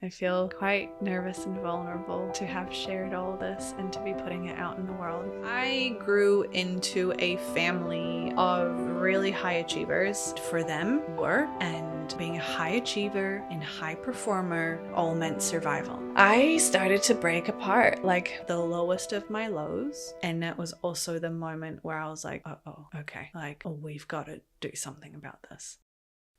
I feel quite nervous and vulnerable to have shared all this and to be putting it out in the world. I grew into a family of really high achievers. For them, work and being a high achiever and high performer all meant survival. I started to break apart, like the lowest of my lows. And that was also the moment where I was like, okay, we've got to do something about this.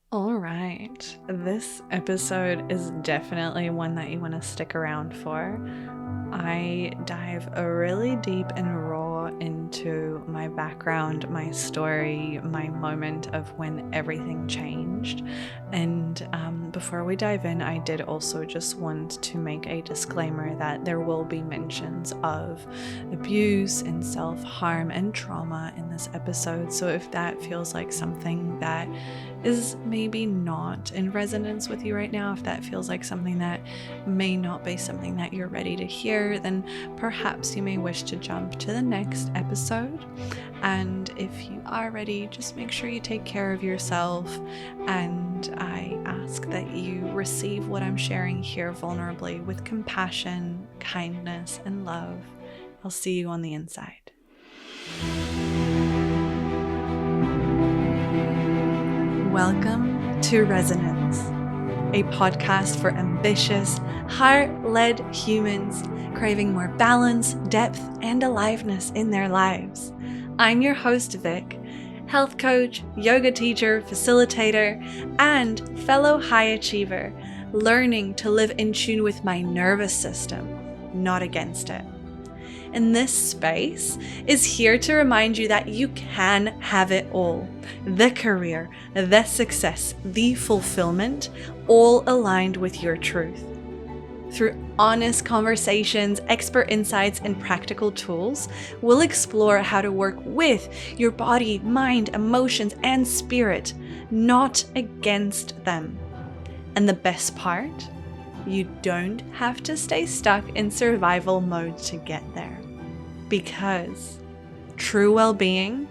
All right, this episode is definitely one that you want to stick around for. I dive really deep and raw into my background, my story, my moment of when everything changed. And before we dive in, I did also just want to make a disclaimer that there will be mentions of abuse and self-harm and trauma in this episode. So if that feels like something that is maybe not in resonance with you right now, if that feels like something that may not be something that you're ready to hear, then perhaps you may wish to jump to the next episode. And if you are ready, just make sure you take care of yourself. And I ask that you receive what I'm sharing here vulnerably with compassion, kindness, and love. I'll see you on the inside. Welcome to Resonance, a podcast for ambitious, heart-led humans craving more balance, depth, and aliveness in their lives. I'm your host, Vic, health coach, yoga teacher, facilitator, and fellow high achiever, learning to live in tune with my nervous system, not against it. And this space is here to remind you that you can have it all. The career, the success, the fulfillment, all aligned with your truth. Through honest conversations, expert insights, and practical tools, we'll explore how to work with your body, mind, emotions, and spirit, not against them. And the best part? You don't have to stay stuck in survival mode to get there. Because true well-being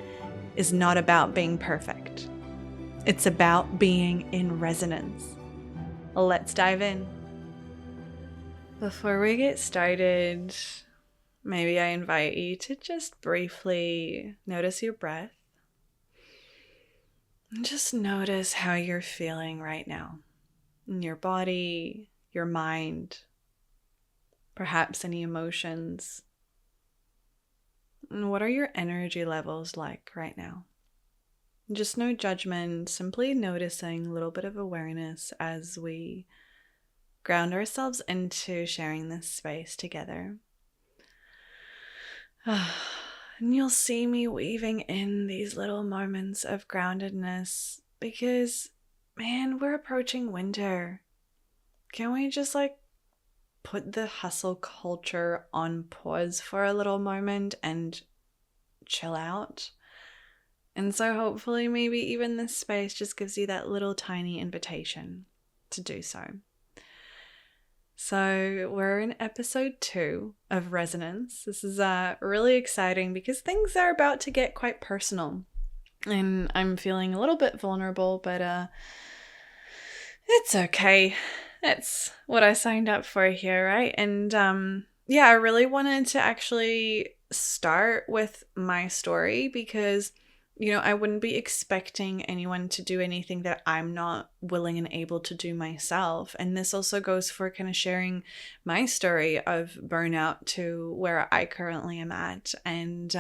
is not about being perfect. It's about being in resonance. Let's dive in. Before we get started, maybe I invite you to just briefly notice your breath. And just notice how you're feeling right now. In your body, your mind, perhaps any emotions. And what are your energy levels like right now? Just no judgment, simply noticing a little bit of awareness as we ground ourselves into sharing this space together. And you'll see me weaving in these little moments of groundedness because, man, we're approaching winter. Can we just put the hustle culture on pause for a little moment and chill out? And so hopefully maybe even this space just gives you that little tiny invitation to do so. So we're in episode 2 of Resonance. This is really exciting because things are about to get quite personal. And I'm feeling a little bit vulnerable, but it's okay. That's what I signed up for here, right? And I really wanted to actually start with my story because, I wouldn't be expecting anyone to do anything that I'm not willing and able to do myself. And this also goes for kind of sharing my story of burnout to where I currently am at. And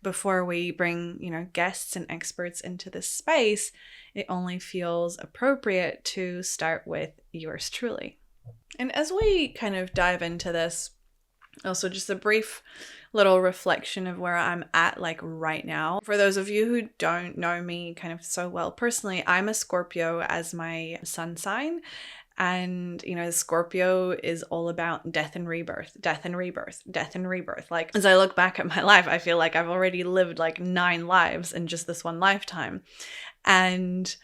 before we bring, guests and experts into this space, it only feels appropriate to start with yours truly. And as we kind of dive into this, also just a brief little reflection of where I'm at right now. For those of you who don't know me kind of so well personally, I'm a Scorpio as my sun sign. And, Scorpio is all about death and rebirth, death and rebirth, death and rebirth. As I look back at my life, I feel like I've already lived 9 lives in just this one lifetime. And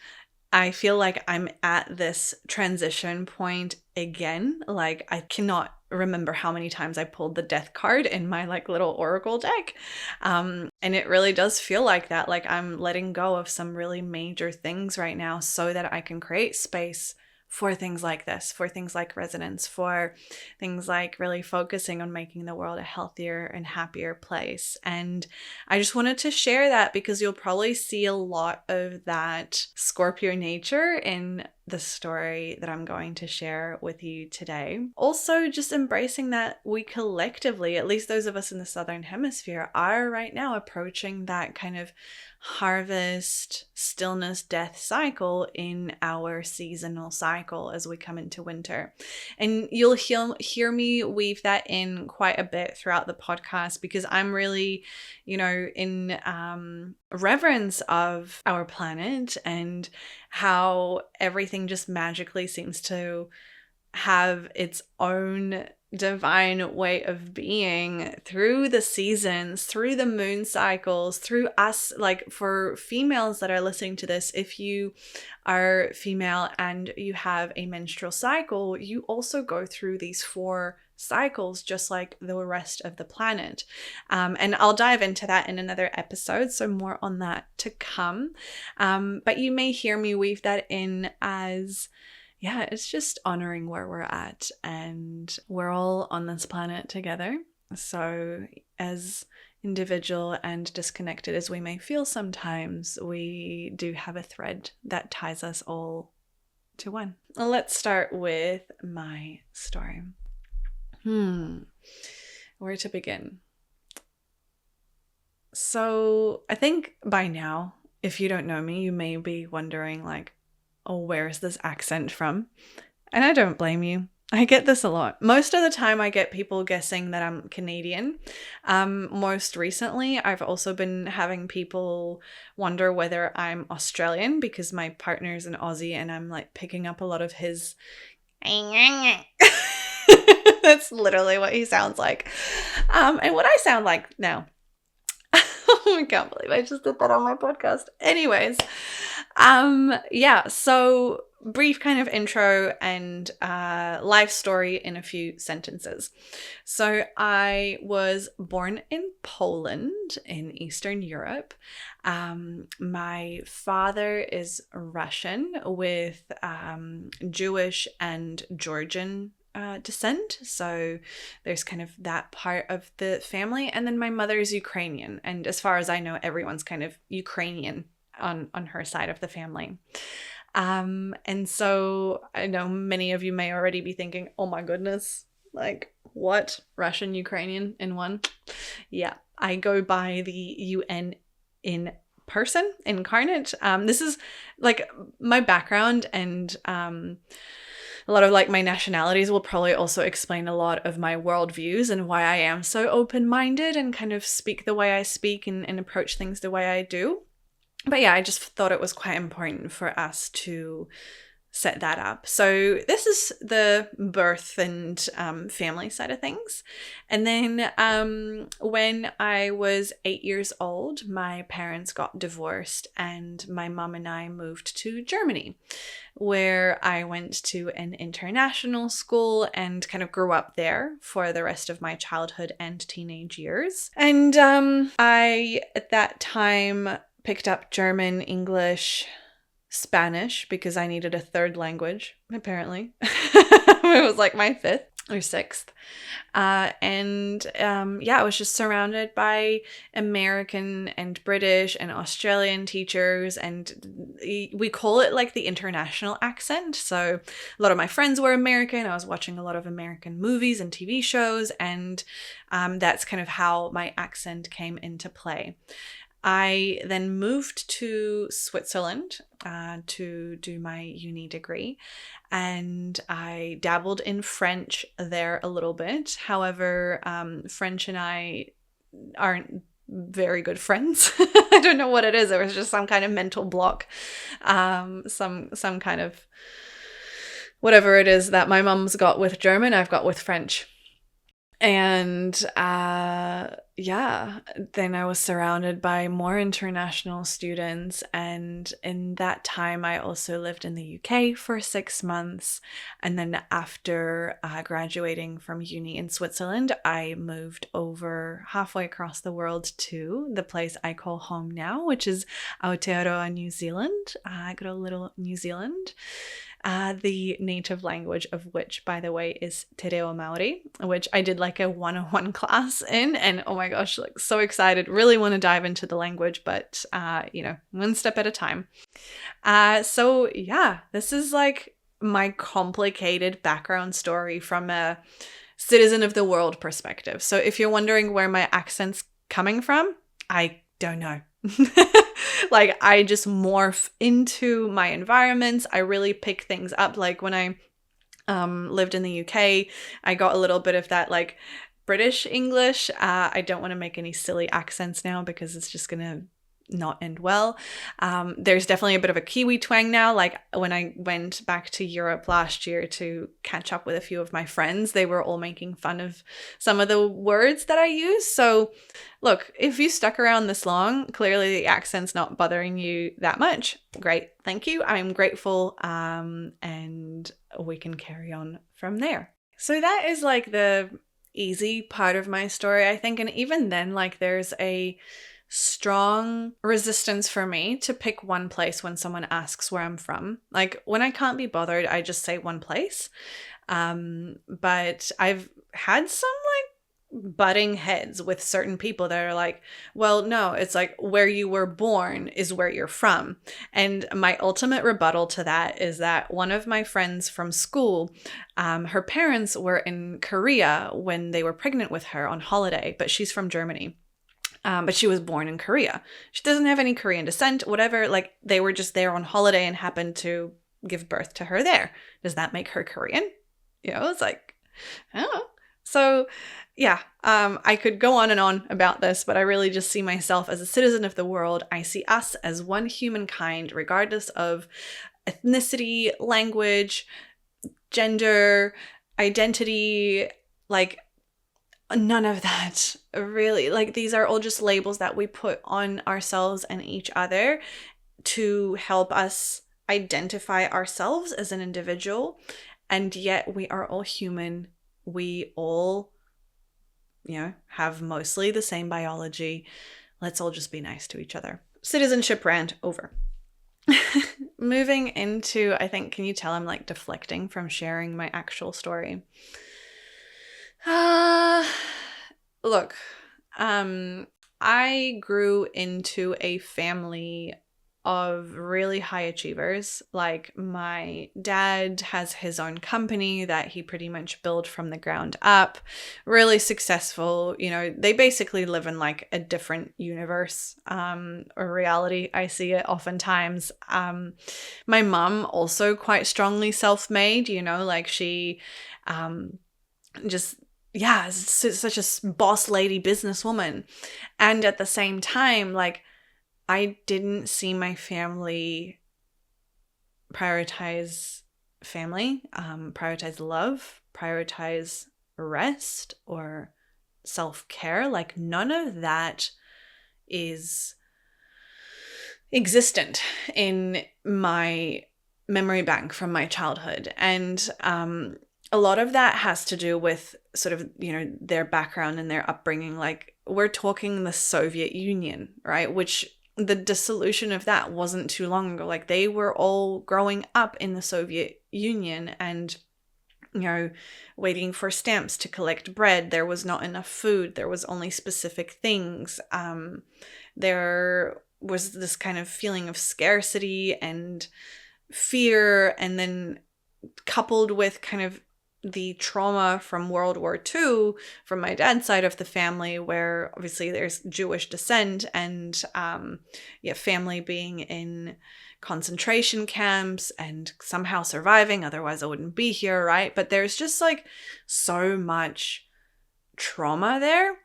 I feel like I'm at this transition point again. I cannot remember how many times I pulled the death card in my little oracle deck. And it really does feel like that. I'm letting go of some really major things right now so that I can create space for things like this, for things like resonance, for things like really focusing on making the world a healthier and happier place. And I just wanted to share that because you'll probably see a lot of that Scorpio nature in the story that I'm going to share with you today. Also, just embracing that we collectively, at least those of us in the Southern Hemisphere, are right now approaching that kind of harvest, stillness, death cycle in our seasonal cycle as we come into winter. And you'll hear me weave that in quite a bit throughout the podcast because I'm really, in reverence of our planet and how everything just magically seems to have its own divine way of being through the seasons, through the moon cycles, through us. Like for females that are listening to this, if you are female and you have a menstrual cycle, you also go through these 4 cycles just like the rest of the planet. And I'll dive into that in another episode, so more on that to come. But you may hear me weave that in as it's just honoring where we're at, and we're all on this planet together. So as individual and disconnected as we may feel sometimes, we do have a thread that ties us all to one. Let's start with my story. Where to begin? So I think by now, if you don't know me, you may be wondering like, oh, where is this accent from? And I don't blame you. I get this a lot. Most of the time I get people guessing that I'm Canadian. Most recently, I've also been having people wonder whether I'm Australian because my partner's an Aussie and I'm like picking up a lot of his... That's literally what he sounds like. And what I sound like now. I can't believe I just did that on my podcast. Anyways, so brief kind of intro and life story in a few sentences. So I was born in Poland in Eastern Europe. My father is Russian with Jewish and Georgian descent, so there's kind of that part of the family, and then my mother is Ukrainian, and as far as I know, everyone's kind of Ukrainian on her side of the family. And so I know many of you may already be thinking, oh my goodness, like what? Russian, Ukrainian in one? Yeah, I go by the UN in person, incarnate. This is like my background, and a lot of like my nationalities will probably also explain a lot of my worldviews and why I am so open-minded and kind of speak the way I speak and approach things the way I do. But yeah, I just thought it was quite important for us to set that up. So this is the birth and family side of things. And then when I was 8 years old, my parents got divorced and my mom and I moved to Germany, where I went to an international school and kind of grew up there for the rest of my childhood and teenage years. And I, at that time, picked up German, English, Spanish because I needed a third language, apparently. It was like my 5th or 6th. I was just surrounded by American and British and Australian teachers, and we call it like the international accent. So a lot of my friends were American. I was watching a lot of American movies and TV shows, and that's kind of how my accent came into play. I then moved to Switzerland to do my uni degree, and I dabbled in French there a little bit. However, French and I aren't very good friends. I don't know what it is. There was just some kind of mental block, some kind of whatever it is that my mum's got with German, I've got with French. And then I was surrounded by more international students, and in that time I also lived in the UK for 6 months, and then after graduating from uni in Switzerland, I moved over halfway across the world to the place I call home now, which is Aotearoa, New Zealand. Good old little New Zealand. the native language of which, by the way, is Te Reo Maori, which I did like a 101 class in. And oh my gosh, like so excited. Really want to dive into the language, but, one step at a time. So yeah, this is like my complicated background story from a citizen of the world perspective. So if you're wondering where my accent's coming from, I don't know. Like I just morph into my environments. I really pick things up. Like when I lived in the UK, I got a little bit of that like British English. I don't want to make any silly accents now because it's just gonna not end well. There's definitely a bit of a Kiwi twang now. Like when I went back to Europe last year to catch up with a few of my friends, they were all making fun of some of the words that I use. So look, if you stuck around this long, clearly the accent's not bothering you that much. Great. Thank you. I'm grateful. And we can carry on from there. So that is like the easy part of my story, I think. And even then, like there's a strong resistance for me to pick one place when someone asks where I'm from. Like when I can't be bothered, I just say one place. But I've had some like butting heads with certain people that are like, well, no, it's like where you were born is where you're from. And my ultimate rebuttal to that is that one of my friends from school, her parents were in Korea when they were pregnant with her on holiday, but she's from Germany. But she was born in Korea. She doesn't have any Korean descent, whatever. Like they were just there on holiday and happened to give birth to her there. Does that make her Korean? It's like, I don't know. So yeah, I could go on and on about this, but I really just see myself as a citizen of the world. I see us as one humankind, regardless of ethnicity, language, gender, identity, like none of that really. Like these are all just labels that we put on ourselves and each other to help us identify ourselves as an individual. And yet we are all human. We all, have mostly the same biology. Let's all just be nice to each other. Citizenship rant over. Moving into, I think, can you tell I'm like deflecting from sharing my actual story? Look, I grew into a family of really high achievers. Like my dad has his own company that he pretty much built from the ground up, really successful. They basically live in like a different universe, or reality. I see it oftentimes. My mom also quite strongly self-made, like she, just yeah, such a boss lady businesswoman. And at the same time, like I didn't see my family prioritize family, prioritize love, prioritize rest or self-care. Like none of that is existent in my memory bank from my childhood. And a lot of that has to do with sort of, their background and their upbringing. Like we're talking the Soviet Union, right? Which the dissolution of that wasn't too long ago. Like they were all growing up in the Soviet Union and, waiting for stamps to collect bread. There was not enough food. There was only specific things. There was this kind of feeling of scarcity and fear, and then coupled with kind of the trauma from World War II from my dad's side of the family, where obviously there's Jewish descent and family being in concentration camps and somehow surviving, otherwise I wouldn't be here, right? But there's just like so much trauma there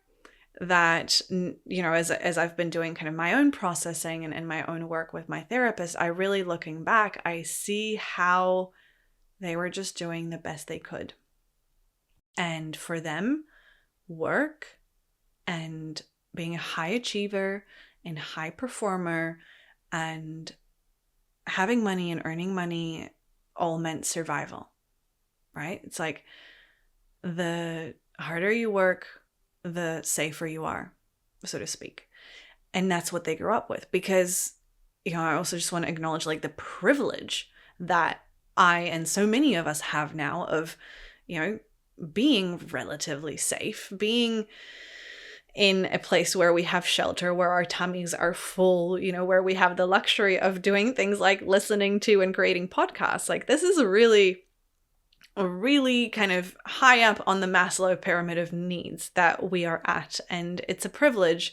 that, as I've been doing kind of my own processing and my own work with my therapist, I really, looking back, I see how they were just doing the best they could. And for them, work and being a high achiever and high performer and having money and earning money all meant survival, right? It's like the harder you work, the safer you are, so to speak. And that's what they grew up with. Because, I also just want to acknowledge like the privilege that I and so many of us have now of, being relatively safe, being in a place where we have shelter, where our tummies are full, where we have the luxury of doing things like listening to and creating podcasts. Like, this is a really kind of high up on the Maslow pyramid of needs that we are at, and it's a privilege.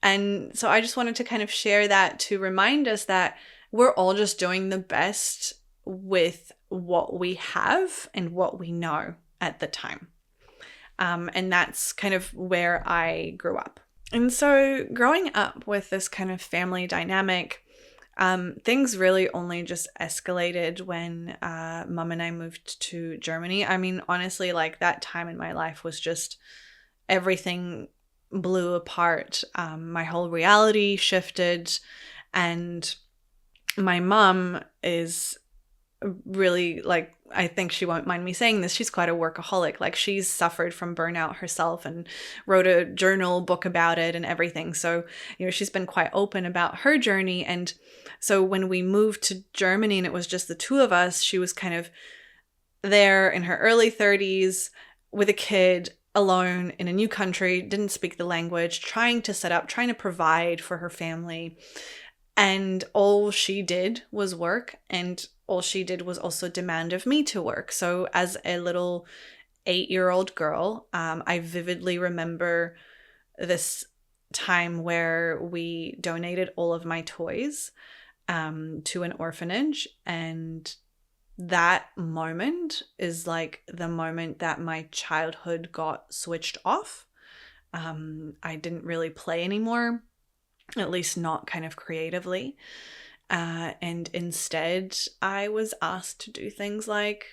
And so I just wanted to kind of share that to remind us that we're all just doing the best with what we have and what we know at the time. And that's kind of where I grew up. And so growing up with this kind of family dynamic, things really only just escalated when mum and I moved to Germany. I mean, honestly, like, that time in my life was just everything blew apart. My whole reality shifted, and my mum is really, like, I think she won't mind me saying this, she's quite a workaholic. Like, she's suffered from burnout herself and wrote a journal book about it and everything. So, she's been quite open about her journey. And so when we moved to Germany and it was just the two of us, she was kind of there in her early 30s with a kid, alone in a new country, didn't speak the language, trying to provide for her family. And all she did was work, and all she did was also demand of me to work. So as a little 8-year-old girl, I vividly remember this time where we donated all of my toys to an orphanage, and that moment is like the moment that my childhood got switched off. I didn't really play anymore, at least not kind of creatively. And instead, I was asked to do things like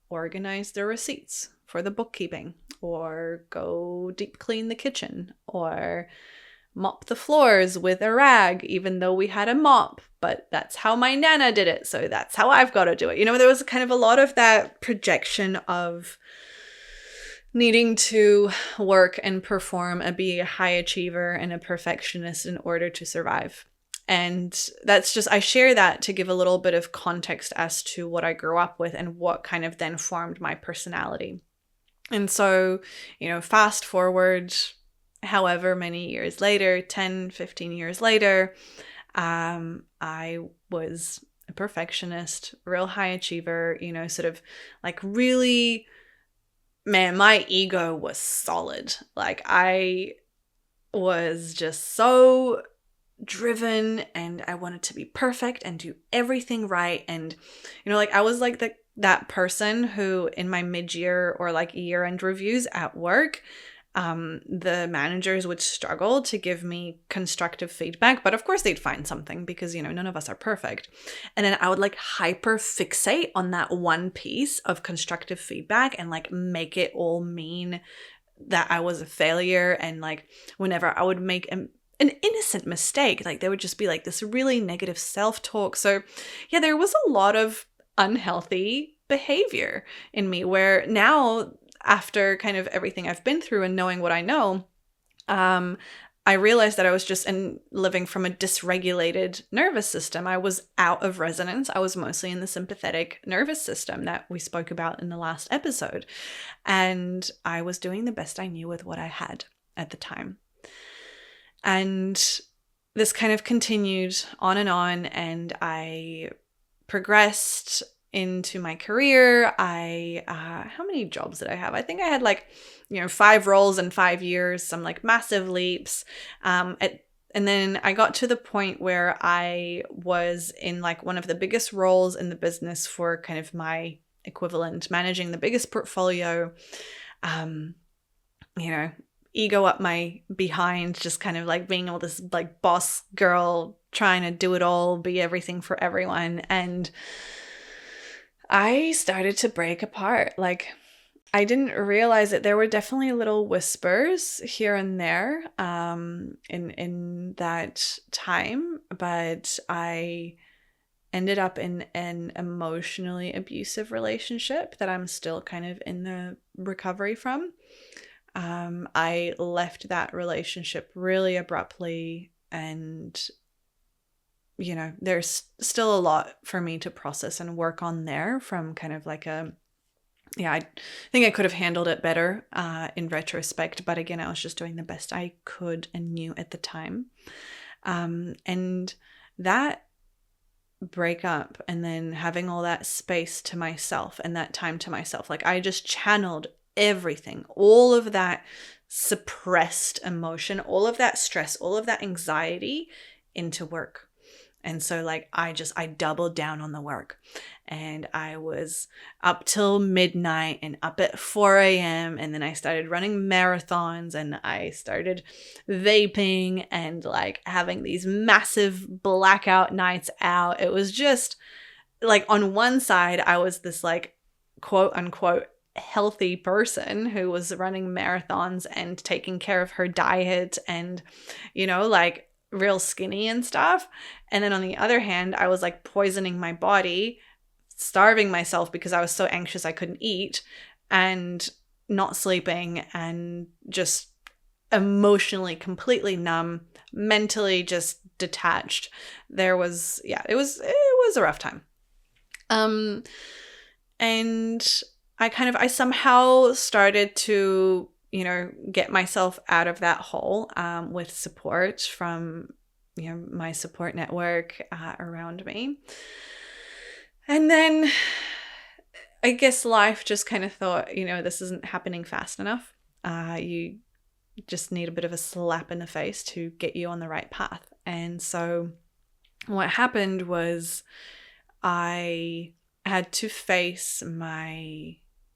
organize the receipts for the bookkeeping, or go deep clean the kitchen, or mop the floors with a rag, even though we had a mop, but that's how my nana did it, so that's how I've got to do it. There was kind of a lot of that projection of needing to work and perform and be a high achiever and a perfectionist in order to survive. And that's just, I share that to give a little bit of context as to what I grew up with and what kind of then formed my personality. And so, fast forward however many years later, 10, 15 years later, I was a perfectionist, real high achiever, sort of like really, man, my ego was solid. Like, I was just so driven, and I wanted to be perfect and do everything right. And, like, I was like that person who in my mid-year or like year-end reviews at work, the managers would struggle to give me constructive feedback, but of course they'd find something because, none of us are perfect. And then I would like hyper fixate on that one piece of constructive feedback and like make it all mean that I was a failure. And like, whenever I would make an innocent mistake, like, there would just be like this really negative self-talk. So yeah, there was a lot of unhealthy behavior in me, where now, after kind of everything I've been through and knowing what I know, I realized that I was just living from a dysregulated nervous system. I was out of resonance. I was mostly in the sympathetic nervous system that we spoke about in the last episode. And I was doing the best I knew with what I had at the time. And this kind of continued on, and I progressed into my career. How many jobs did I have? I think I had like, 5 roles in 5 years, some like massive leaps. And then I got to the point where I was in like one of the biggest roles in the business for kind of my equivalent, managing the biggest portfolio, ego up my behind, just kind of like being all this like boss girl, trying to do it all, be everything for everyone. And I started to break apart. Like, I didn't realize it. There were definitely little whispers here and there in that time, but I ended up in an emotionally abusive relationship that I'm still kind of in the recovery from. I left that relationship really abruptly, and there's still a lot for me to process and work on there from kind of like I think I could have handled it better in retrospect. But again, I was just doing the best I could and knew at the time. And that breakup and then having all that space to myself and that time to myself, like I just channeled everything, all of that suppressed emotion, all of that stress, all of that anxiety into work. And so like I doubled down on the work, and I was up till midnight and up at 4 a.m. And then I started running marathons, and I started vaping and like having these massive blackout nights out. It was just like, on one side, I was this like quote unquote healthy person who was running marathons and taking care of her diet and, like real skinny and stuff. And then on the other hand, I was like poisoning my body, starving myself because I was so anxious I couldn't eat, and not sleeping, and just emotionally completely numb, mentally just detached. It was a rough time. And I somehow started to get myself out of that hole with support from my support network around me. And then I guess life just kind of thought, this isn't happening fast enough. You just need a bit of a slap in the face to get you on the right path. And so what happened was I had to face my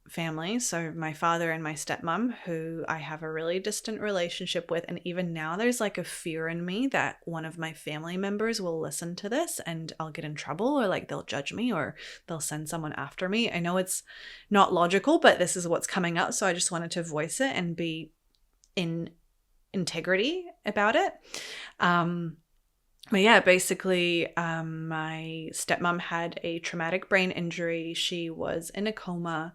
family, so my father and my stepmom, who I have a really distant relationship with. And even now there's like a fear in me that one of my family members will listen to this and I'll get in trouble, or like they'll judge me, or they'll send someone after me. I know it's not logical, but this is what's coming up. So I just wanted to voice it and be in integrity about it. But yeah, basically, my stepmom had a traumatic brain injury. She was in a coma,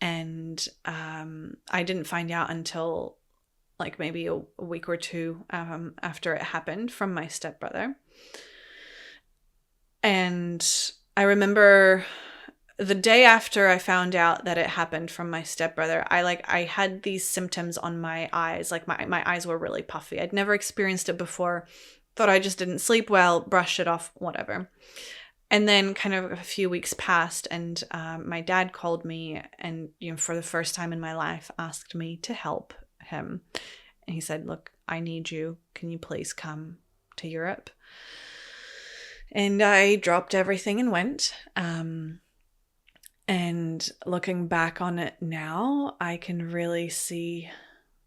and I didn't find out until like maybe a week or two after it happened from my stepbrother. And I remember the day after I found out that it happened from my stepbrother, I had these symptoms on my eyes. Like my eyes were really puffy. I'd never experienced it before. Thought I just didn't sleep well, brushed it off, whatever. And then kind of a few weeks passed, and my dad called me and, for the first time in my life, asked me to help him. And he said, "Look, I need you. Can you please come to Europe?" And I dropped everything and went. And looking back on it now, I can really see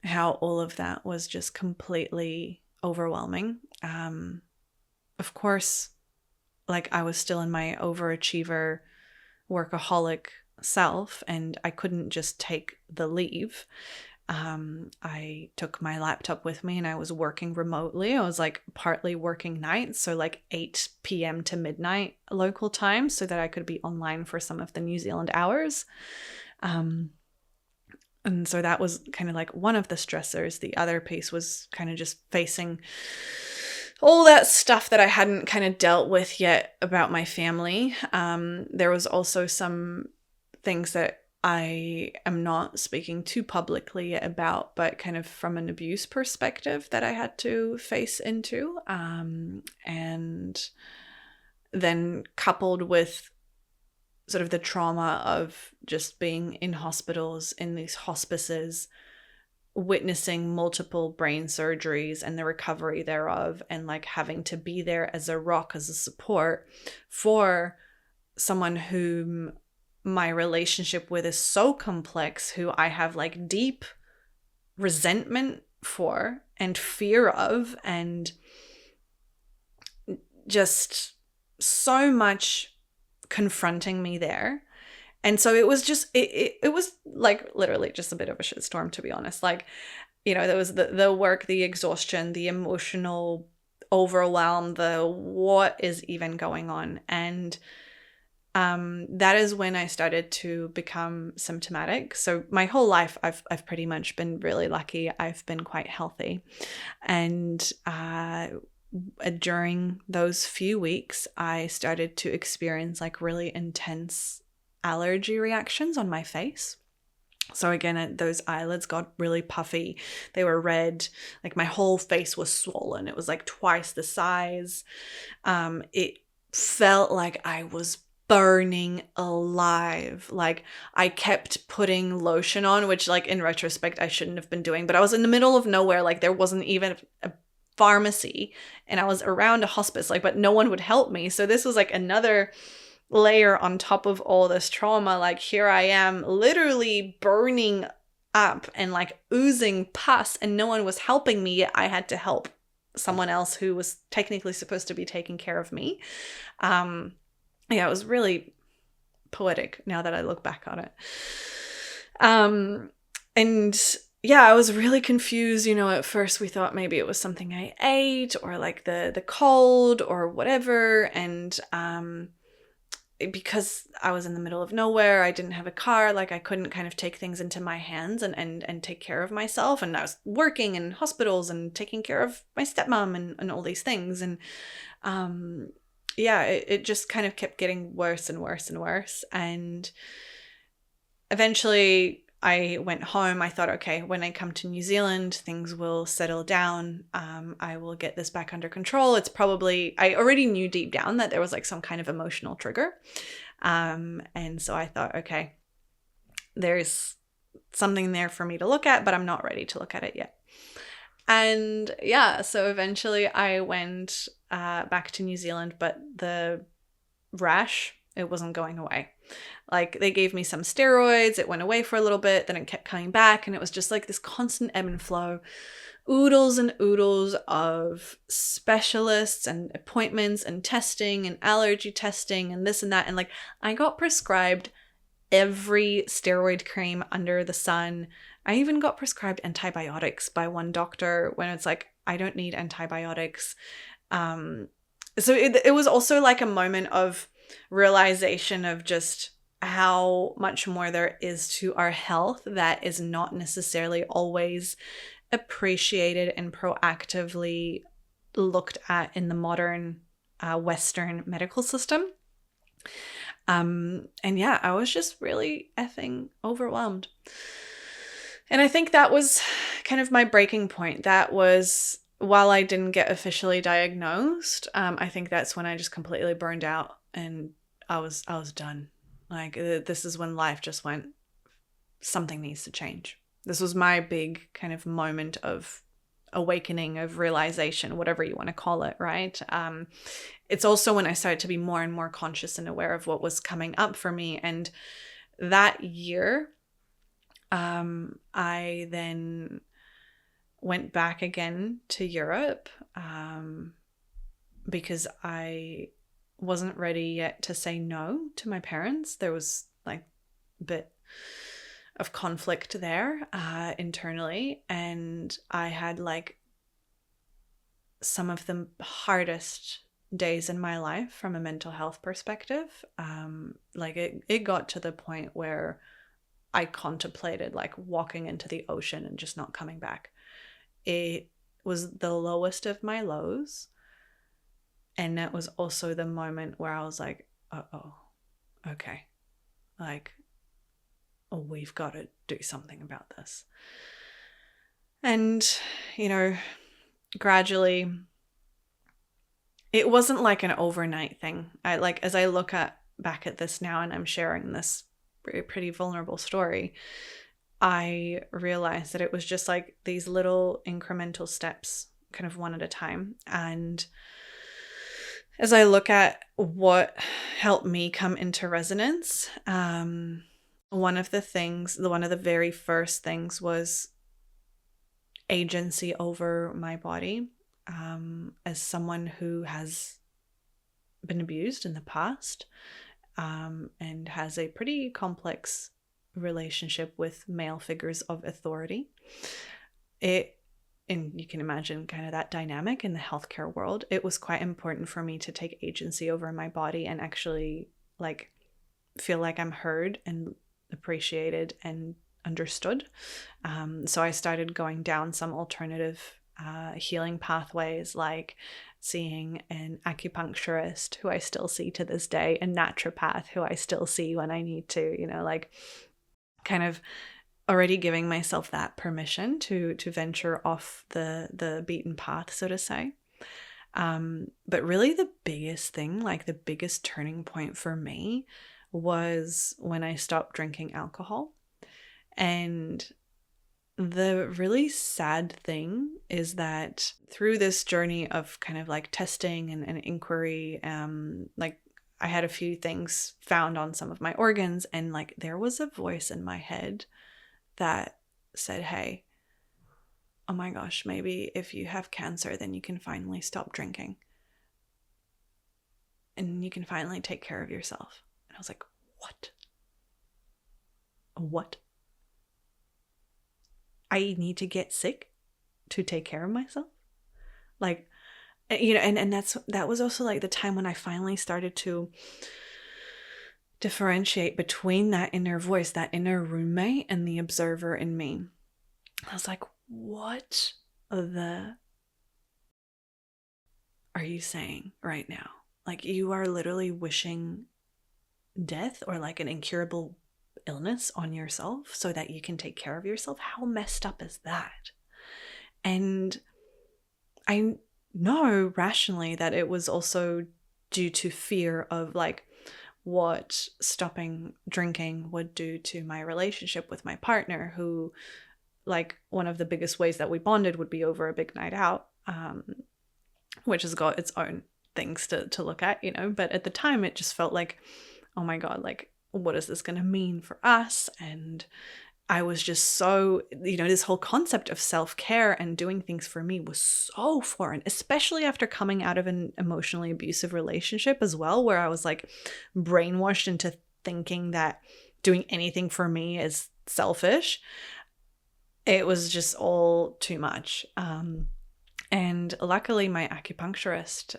how all of that was just completely overwhelming. Of course, like I was still in my overachiever, workaholic self, and I couldn't just take the leave. I took my laptop with me and I was working remotely. I was like partly working nights, so like 8 p.m. to midnight local time, so that I could be online for some of the New Zealand hours. And so that was kind of like one of the stressors. The other piece was kind of just facing all that stuff that I hadn't kind of dealt with yet about my family. There was also some things that I am not speaking too publicly about, but kind of from an abuse perspective that I had to face into. And then coupled with sort of the trauma of just being in hospitals, in these hospices, witnessing multiple brain surgeries and the recovery thereof, and like having to be there as a rock, as a support for someone whom my relationship with is so complex, who I have like deep resentment for and fear of, and just so much confronting me there. And so it was just, it was like literally just a bit of a shitstorm, to be honest. Like, there was the work, the exhaustion, the emotional overwhelm, the what is even going on. And that is when I started to become symptomatic. So my whole life, I've pretty much been really lucky. I've been quite healthy. And during those few weeks, I started to experience like really intense allergy reactions on my face. So again, those eyelids got really puffy. They were red. Like my whole face was swollen. It was like twice the size. It felt like I was burning alive. Like I kept putting lotion on, which like in retrospect I shouldn't have been doing, but I was in the middle of nowhere. Like there wasn't even a pharmacy, and I was around a hospice, like, but no one would help me. So this was like another layer on top of all this trauma. Like here I am literally burning up and like oozing pus, and no one was helping me, yet I had to help someone else who was technically supposed to be taking care of me. Yeah, it was really poetic now that I look back on it. And yeah, I was really confused. At first we thought maybe it was something I ate, or like the cold or whatever. And because I was in the middle of nowhere, I didn't have a car, like I couldn't kind of take things into my hands and take care of myself. And I was working in hospitals and taking care of my stepmom and all these things. And yeah, it just kind of kept getting worse and worse and worse. And eventually I went home. I thought, okay, when I come to New Zealand, things will settle down. I will get this back under control. It's probably, I already knew deep down that there was like some kind of emotional trigger. And so I thought, okay, there's something there for me to look at, but I'm not ready to look at it yet. And yeah, so eventually I went back to New Zealand, but the rash, it wasn't going away. Like they gave me some steroids, it went away for a little bit, then it kept coming back, and it was just like this constant ebb and flow, oodles and oodles of specialists and appointments and testing and allergy testing and this and that. And like I got prescribed every steroid cream under the sun. I even got prescribed antibiotics by one doctor when it's like, I don't need antibiotics. So it was also like a moment of realization of just how much more there is to our health that is not necessarily always appreciated and proactively looked at in the modern Western medical system. And yeah, I was just really effing overwhelmed. And I think that was kind of my breaking point. That was, while I didn't get officially diagnosed, I think that's when I just completely burned out and I was done. Like this is when life just went, something needs to change. This was my big kind of moment of awakening, of realization, whatever you want to call it, right? It's also when I started to be more and more conscious and aware of what was coming up for me. And that year, I then went back again to Europe because I wasn't ready yet to say no to my parents. There was like a bit of conflict there internally, and I had like some of the hardest days in my life from a mental health perspective. Like it got to the point where I contemplated like walking into the ocean and just not coming back. It was the lowest of my lows. And that was also the moment where I was like, oh, okay. Like, we've got to do something about this. And, gradually, it wasn't like an overnight thing. As I look back at this now and I'm sharing this pretty vulnerable story, I realized that it was just like these little incremental steps, kind of one at a time. And as I look at what helped me come into resonance, one of the very first things was agency over my body. As someone who has been abused in the past, and has a pretty complex relationship with male figures of authority, and you can imagine kind of that dynamic in the healthcare world, it was quite important for me to take agency over my body and actually like feel like I'm heard and appreciated and understood. So I started going down some alternative healing pathways, like seeing an acupuncturist who I still see to this day, a naturopath who I still see when I need to, like kind of already giving myself that permission to venture off the beaten path, so to say. But really the biggest thing, like the biggest turning point for me, was when I stopped drinking alcohol. And the really sad thing is that through this journey of kind of like testing and inquiry, like I had a few things found on some of my organs, and like there was a voice in my head that said, hey, oh my gosh, maybe if you have cancer, then you can finally stop drinking and you can finally take care of yourself. And I was like, what? I need to get sick to take care of myself? Like, and that was also like the time when I finally started to differentiate between that inner voice, that inner roommate, and the observer in me. I was like, what the are you saying right now? Like, you are literally wishing death or like an incurable illness on yourself so that you can take care of yourself? How messed up is that? And I know rationally that it was also due to fear of like what stopping drinking would do to my relationship with my partner, who, like, one of the biggest ways that we bonded would be over a big night out, which has got its own things to look at, but at the time it just felt like, oh my God, like, what is this going to mean for us? And I was just so, this whole concept of self-care and doing things for me was so foreign, especially after coming out of an emotionally abusive relationship as well, where I was like brainwashed into thinking that doing anything for me is selfish. It was just all too much. And luckily my acupuncturist,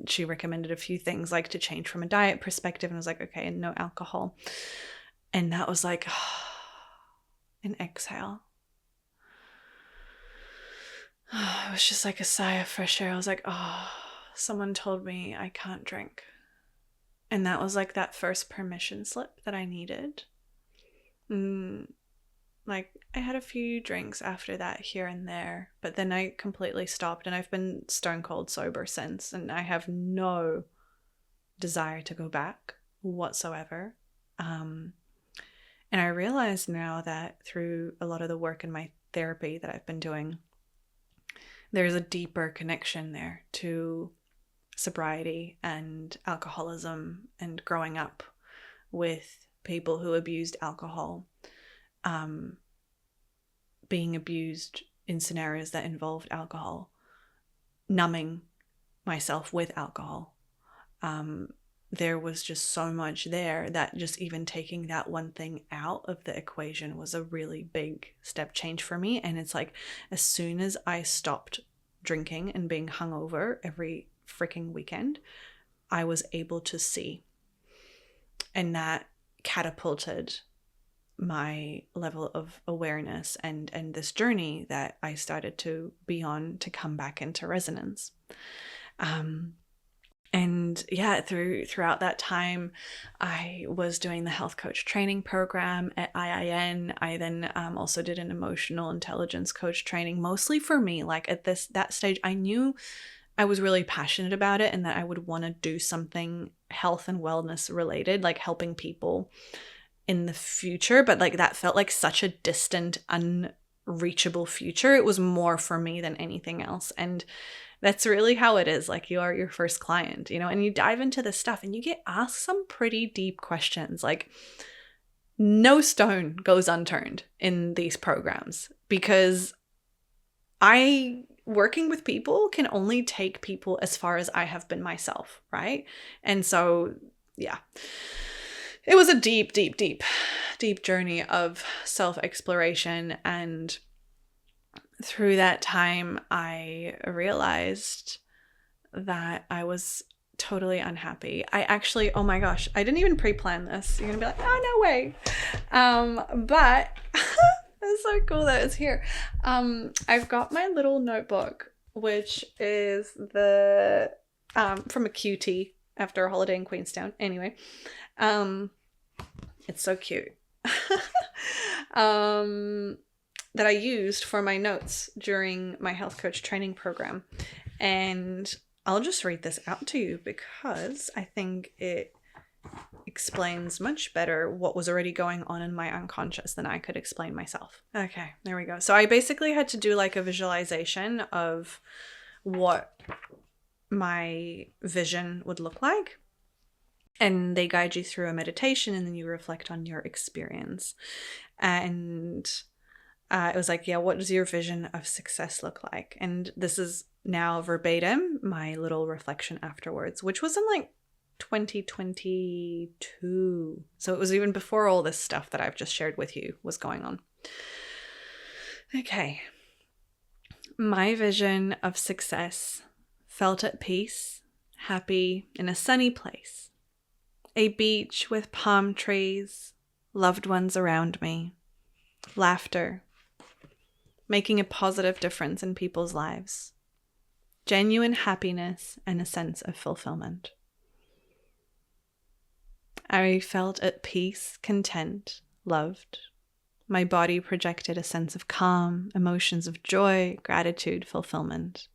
she recommended a few things, like to change from a diet perspective, and was like, okay, and no alcohol. And that was like an exhale. It was just like a sigh of fresh air. I was like, oh, someone told me I can't drink. And that was like that first permission slip that I needed. Like, I had a few drinks after that here and there, but then I completely stopped, and I've been stone cold sober since, and I have no desire to go back whatsoever. And I realize now that through a lot of the work in my therapy that I've been doing, there's a deeper connection there to sobriety and alcoholism and growing up with people who abused alcohol, being abused in scenarios that involved alcohol, numbing myself with alcohol. There was just so much there that just even taking that one thing out of the equation was a really big step change for me. And it's like, as soon as I stopped drinking and being hungover every freaking weekend, I was able to see. And that catapulted my level of awareness and this journey that I started to be on to come back into resonance. And yeah, throughout that time, I was doing the health coach training program at IIN. I then also did an emotional intelligence coach training, mostly for me. Like at that stage, I knew I was really passionate about it and that I would want to do something health and wellness related, like helping people in the future. But like that felt like such a distant, unreachable future. It was more for me than anything else. And that's really how it is. Like, you are your first client, and you dive into this stuff and you get asked some pretty deep questions. Like, no stone goes unturned in these programs, because working with people can only take people as far as I have been myself, right? And so, yeah, it was a deep, deep, deep, deep journey of self-exploration. And through that time, I realized that I was totally unhappy. I actually, oh my gosh, I didn't even pre-plan this. You're gonna be like, oh, no way. But it's so cool that it's here. I've got my little notebook which is the from a QT after a holiday in Queenstown. Anyway, it's so cute. That I used for my notes during my health coach training program. And I'll just read this out to you because I think it explains much better what was already going on in my unconscious than I could explain myself. Okay, there we go. So I basically had to do like a visualization of what my vision would look like. And they guide you through a meditation, and then you reflect on your experience. And it was like, yeah, what does your vision of success look like? And this is now verbatim my little reflection afterwards, which was in like 2022. So it was even before all this stuff that I've just shared with you was going on. Okay. My vision of success felt at peace, happy, in a sunny place. A beach with palm trees, loved ones around me, laughter, making a positive difference in people's lives, genuine happiness, and a sense of fulfillment. I felt at peace, content, loved. My body projected a sense of calm, emotions of joy, gratitude, fulfillment.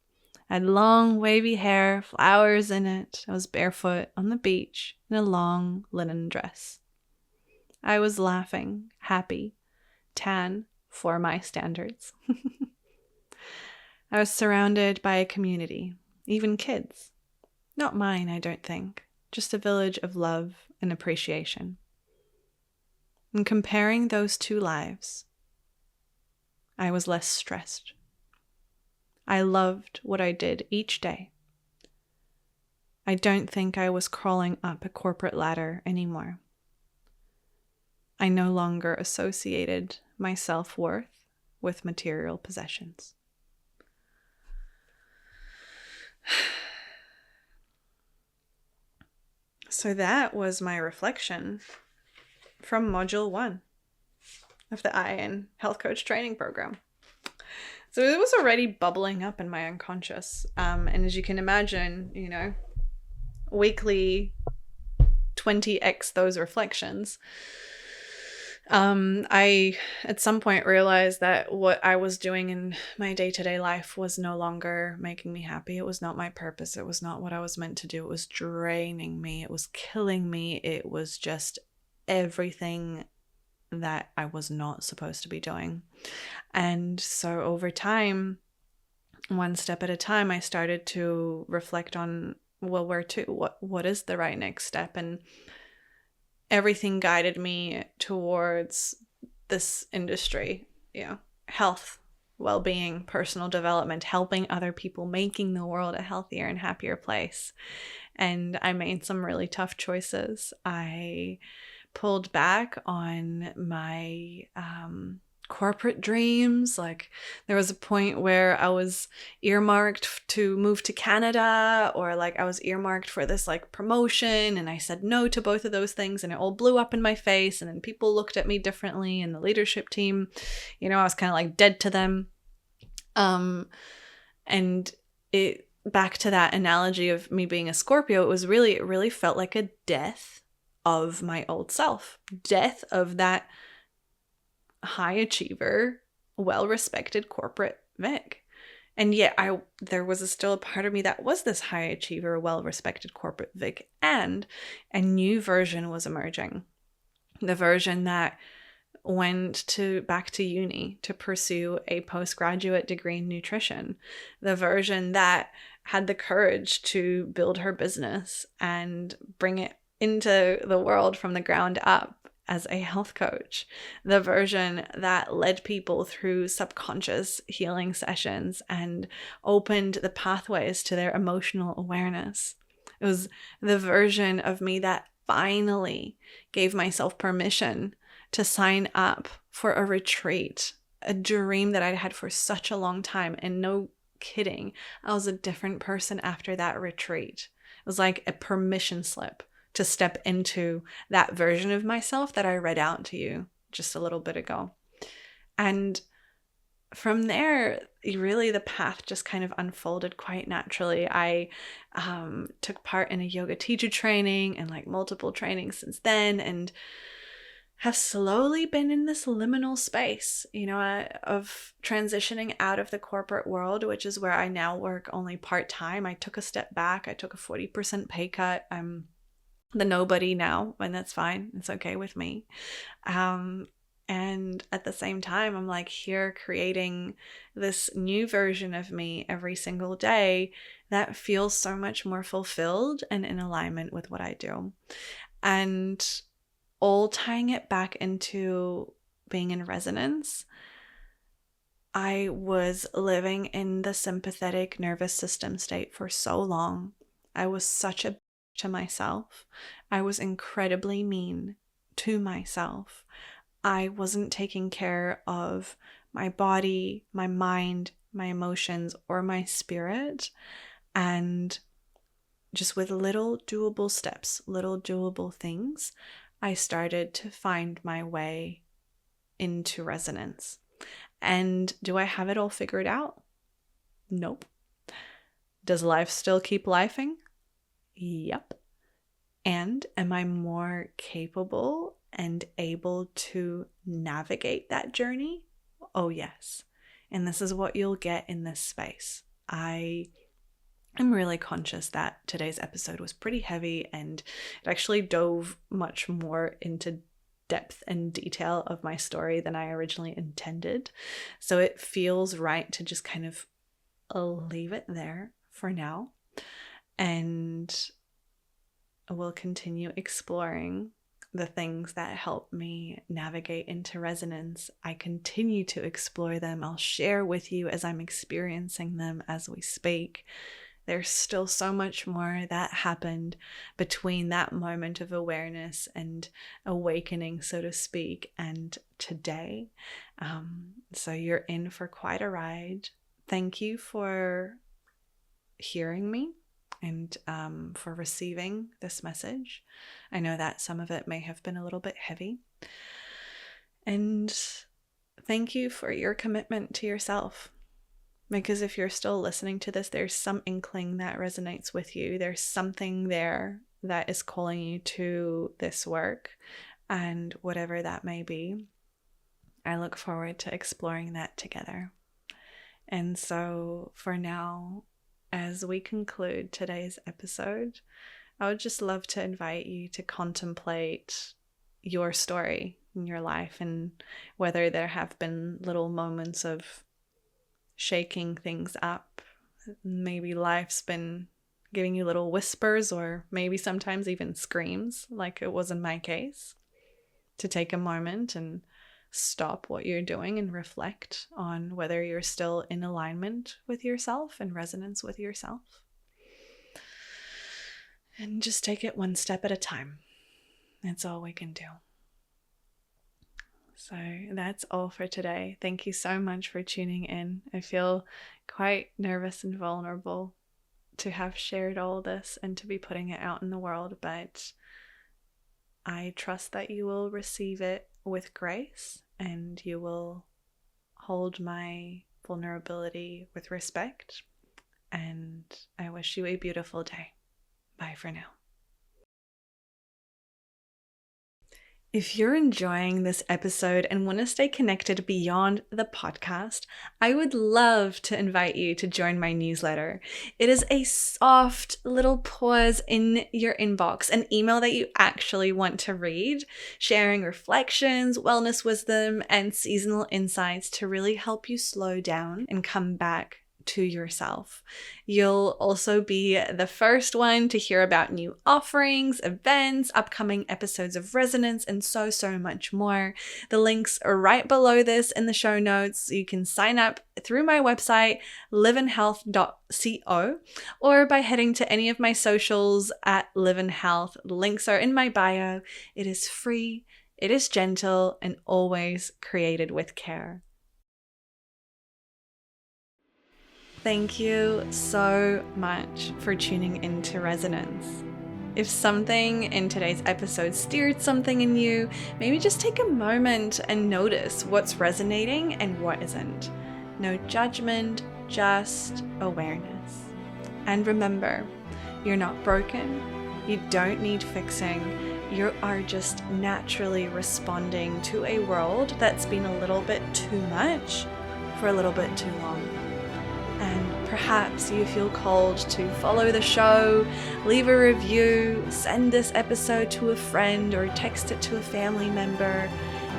I had long, wavy hair, flowers in it. I was barefoot on the beach in a long linen dress. I was laughing, happy, tan for my standards. I was surrounded by a community, even kids. Not mine, I don't think, just a village of love and appreciation. In comparing those two lives, I was less stressed. I loved what I did each day. I don't think I was crawling up a corporate ladder anymore. I no longer associated my self-worth with material possessions. So that was my reflection from Module 1 of the IN Health Coach Training Program. So it was already bubbling up in my unconscious. And as you can imagine, you know, weekly 20x those reflections. I at some point realized that what I was doing in my day-to-day life was no longer making me happy. It was not my purpose. It was not what I was meant to do. It was draining me. It was killing me. It was just everything that I was not supposed to be doing. And so over time, one step at a time, I started to reflect on, well, where to? What is the right next step? And everything guided me towards this industry, you know, health, well-being, personal development, helping other people, making the world a healthier and happier place. And I made some really tough choices. I pulled back on my corporate dreams. Like there was a point where I was earmarked to move to Canada, or like I was earmarked for this like promotion, and I said no to both of those things, and it all blew up in my face, and then people looked at me differently, and the leadership team, you know, I was kind of like dead to them. And it, back to that analogy of me being a Scorpio, it really felt like a death of my old self, death of that high achiever, well-respected corporate Vic. And yet there was still a part of me that was this high achiever, well-respected corporate Vic, and a new version was emerging. The version that went back to uni to pursue a postgraduate degree in nutrition. The version that had the courage to build her business and bring it into the world from the ground up as a health coach. The version that led people through subconscious healing sessions and opened the pathways to their emotional awareness. It was the version of me that finally gave myself permission to sign up for a retreat, a dream that I'd had for such a long time. And no kidding, I was a different person after that retreat. It was like a permission slip to step into that version of myself that I read out to you just a little bit ago. And from there, really the path just kind of unfolded quite naturally. I took part in a yoga teacher training and like multiple trainings since then, and have slowly been in this liminal space, of transitioning out of the corporate world, which is where I now work only part-time. I took a step back. I took a 40% pay cut. I'm the nobody now, and that's fine. It's okay with me. And at the same time, I'm like here creating this new version of me every single day that feels so much more fulfilled and in alignment with what I do. And all tying it back into being in resonance, I was living in the sympathetic nervous system state for so long. I was such a bitch to myself. I was incredibly mean to myself. I wasn't taking care of my body, my mind, my emotions, or my spirit. And just with little doable steps, little doable things, I started to find my way into resonance. And do I have it all figured out? Nope. Does life still keep lifing? Yep. And am I more capable and able to navigate that journey? Oh, yes. And this is what you'll get in this space. I'm really conscious that today's episode was pretty heavy, and it actually dove much more into depth and detail of my story than I originally intended. So it feels right to just kind of leave it there for now. And we'll continue exploring the things that help me navigate into resonance. I continue to explore them. I'll share with you as I'm experiencing them as we speak. There's still so much more that happened between that moment of awareness and awakening, so to speak, and today. So you're in for quite a ride. Thank you for hearing me and for receiving this message. I know that some of it may have been a little bit heavy. And thank you for your commitment to yourself. Because if you're still listening to this, there's some inkling that resonates with you. There's something there that is calling you to this work, and whatever that may be, I look forward to exploring that together. And so for now, as we conclude today's episode, I would just love to invite you to contemplate your story in your life, and whether there have been little moments of shaking things up. Maybe life's been giving you little whispers, or maybe sometimes even screams, like it was in my case. To take a moment and stop what you're doing and reflect on whether you're still in alignment with yourself and resonance with yourself. And just take it one step at a time. That's all we can do. So that's all for today. Thank you so much for tuning in. I feel quite nervous and vulnerable to have shared all this and to be putting it out in the world, but I trust that you will receive it with grace and you will hold my vulnerability with respect. And I wish you a beautiful day. Bye for now. If you're enjoying this episode and want to stay connected beyond the podcast, I would love to invite you to join my newsletter. It is a soft little pause in your inbox, an email that you actually want to read, sharing reflections, wellness wisdom, and seasonal insights to really help you slow down and come back to yourself. You'll also be the first one to hear about new offerings, events, upcoming episodes of Resonance, and so much more. The links are right below this in the show notes. You can sign up through my website, liveandhealth.co, or by heading to any of my socials at Live and Health. The links are in my bio. It is free, it is gentle, and always created with care. Thank you so much for tuning into Resonance. If something in today's episode stirred something in you, maybe just take a moment and notice what's resonating and what isn't. No judgment, just awareness. And remember, you're not broken. You don't need fixing. You are just naturally responding to a world that's been a little bit too much for a little bit too long. And perhaps you feel called to follow the show, leave a review, send this episode to a friend, or text it to a family member.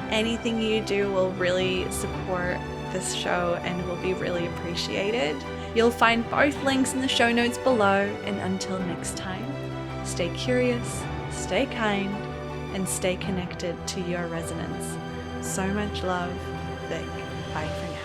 Anything you do will really support this show and will be really appreciated. You'll find both links in the show notes below. And until next time, stay curious, stay kind, and stay connected to your resonance. So much love, Vic. Bye for now.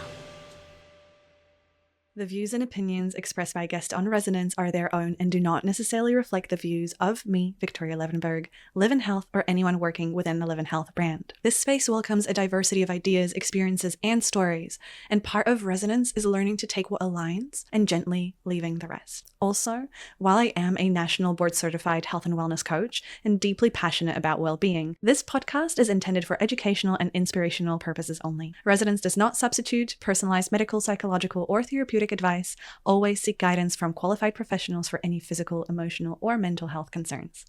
The views and opinions expressed by guests on Resonance are their own and do not necessarily reflect the views of me, Victoria Levenberg, Live in Health, or anyone working within the Live in Health brand. This space welcomes a diversity of ideas, experiences, and stories, and part of Resonance is learning to take what aligns and gently leaving the rest. Also, while I am a national board certified health and wellness coach and deeply passionate about well-being, this podcast is intended for educational and inspirational purposes only. Resonance does not substitute personalized medical, psychological, or therapeutic advice. Always seek guidance from qualified professionals for any physical, emotional, or mental health concerns.